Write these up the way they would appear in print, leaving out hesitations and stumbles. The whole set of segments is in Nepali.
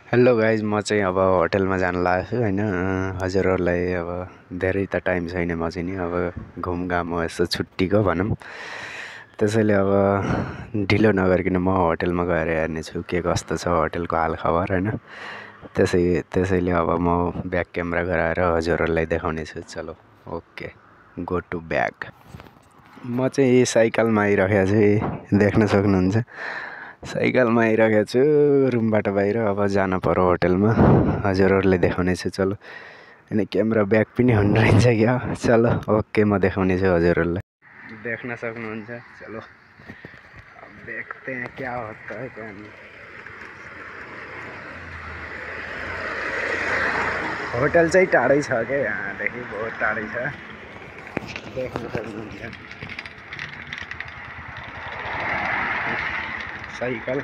हेलो गाइज, म चाहिँ अब होटेलमा जान लागेको छु होइन। हजुरहरूलाई अब धेरै त टाइम छैन, म चाहिँ नि अब घुमघाम हो यसो छुट्टीको भनौँ। त्यसैले अब ढिलो नगरिकन म होटेलमा गएर हेर्नेछु के कस्तो छ होटेलको हालखबर होइन। त्यसैले अब म ब्याक क्यामेरा गराएर हजुरहरूलाई देखाउने छु। चलो ओके, गो टु ब्याक। म चाहिँ साइकलमा आइरहेको छु, देख्न सक्नुहुन्छ। साइकलमा आइरहेको छु रुमबाट बाहिर। अब जान पर्यो होटेलमा, हजुरहरूलाई देखाउने छु। चलो, अनि क्यामेरा ब्याक पनि हुन रहेछ क्या। चलो ओके, म देखाउने छु हजुरहरूलाई। देख्न सक्नुहुन्छ। चलो अब देखते हैं क्या होता है क्या नहीं। होटल चाहिँ टाढै छ क्या, यहाँदेखि बहुत टाढै छ, देख्न सक्नुहुन्छ। साइकल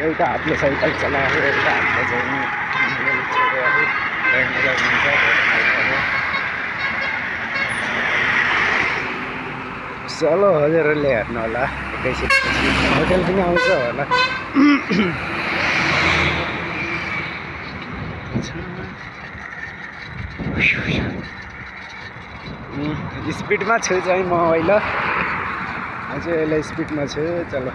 एउटा हातले साइकल चलाएको, एउटा हातले चाहिँ चलो हजुरहरूले हेर्नु होला, एकैछिन होटेल पनि आउँछ होला। स्पिडमा छु चाहिँ म अहिले, अझै अहिले स्पिडमा छु। चलो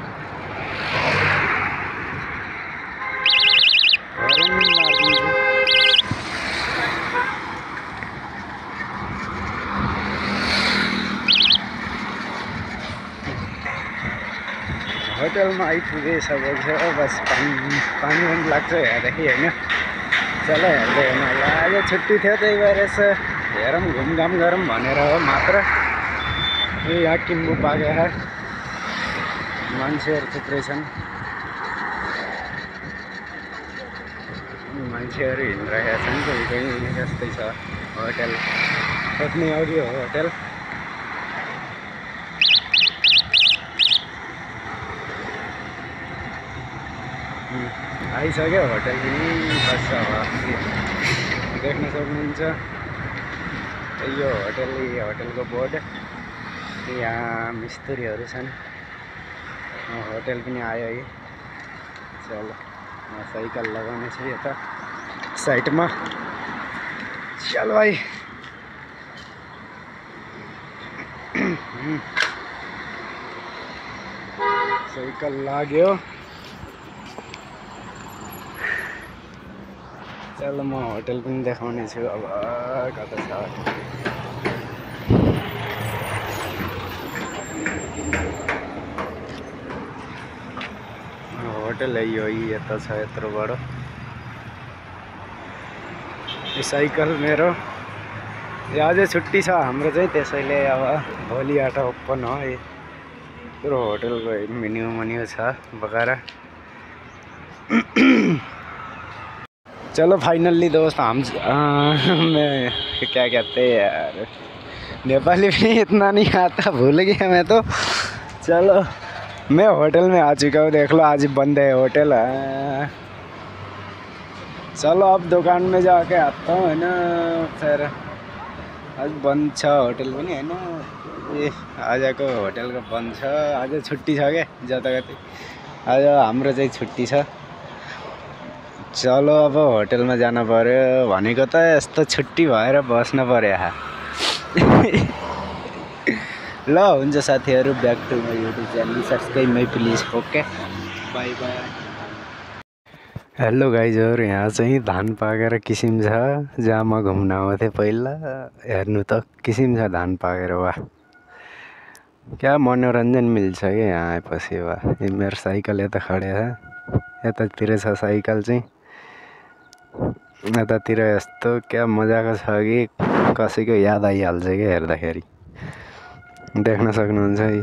होटेलमा आइपुगिसकेको छ। बस 5 मिनट लाग्छ यहाँदेखि होइन। चलो हेर्दै हेर्नु होला, आज छुट्टी थियो त्यही भएर यसो हेरौँ घुमघाम गरौँ भनेर हो मात्र। यहाँ किम्बु पाके मान्छेहरू थुप्रै छन्, मान्छेहरू हिँडिरहेका छन्। कोही जस्तै छ होटेल, खोज्ने अघि हो होटेल। आइसक्यो होटेल पनि, बस अब देख्न सक्नुहुन्छ। यो होटेलको बोर्ड, यहाँ मिस्त्रीहरू छन्। होटेल पनि आयो है। चलो म साइकल लगाउने छु यता साइडमा। चलो भाइ, साइकल लाग्यो। चलो म होटेल पनि देखाउने छु अब कता छ। होटेल है यो, यता छ यत्रोबाट। यो साइकल मेरो, यो अझै छुट्टी छ हाम्रो चाहिँ, त्यसैले अब भोलिबाट ओपन हो। यत्रो होटेलको मेन्यू छ बगाएर। चलो फाइनली दोस्त, हम मैं क्या कहते हैं यार, नेपाली भी इतना नहीं आता, भूल गया मैं तो। चलो मैं होटल में आ चुका हूँ, देख लो आज बंद है होटल। चलो अब दुकान में जाके आता हूँ है ना, फिर आज बंद छ होटल पनि हैन। आजको होटलको बन्द छ, आज छुट्टी छ क्या जताकतै। आज हाम्रो चाहिँ छुट्टी छ। चलो अब होटेलमा जान पर्यो भनेको त यस्तो छुट्टी भएर बस्न पर्यो यहाँ। ल हुन्छ साथीहरू, back to my YouTube channel, subscribe my please. Okay, bye bye. Hello गाइजहरू, यहाँ चाहिँ धान पाकेर किसिम छ। जहाँ म घुम्न आउँथेँ पहिला, हेर्नु त किसिम छ धान पाकेर। वाह, क्या मनोरञ्जन मिल्छ क्या यहाँ आएपछि। वाह, मेरो साइकल यता खडे छ, यतातिर छ साइकल चाहिँ। यतातिर यस्तो क्या मजाको छ कि कसैको याद आइहाल्छ क्या हेर्दाखेरि, देख्न सक्नुहुन्छ है।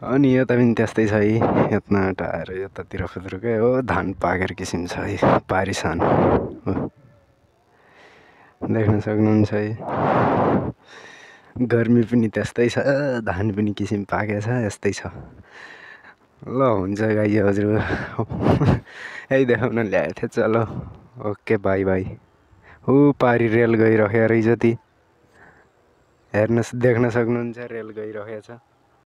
अनि यता पनि त्यस्तै छ है, यता टायर यतातिर खुद्रुकै हो, धान पाकेर किसिम छ है, पारिसान देख्न सक्नुहुन्छ है। गर्मी पनि त्यस्तै छ, धान पनि किसिम पाकेछ, यस्तै छ। ल हुन्छ गाई हजुर, यही देखाउन ल्याएको थिएँ। चलो ओके, बाई बाई। पारी रेल गइरहेको रहेछ ती, हेर्नुहोस्, देख्न सक्नुहुन्छ रेल गइरहेको छ।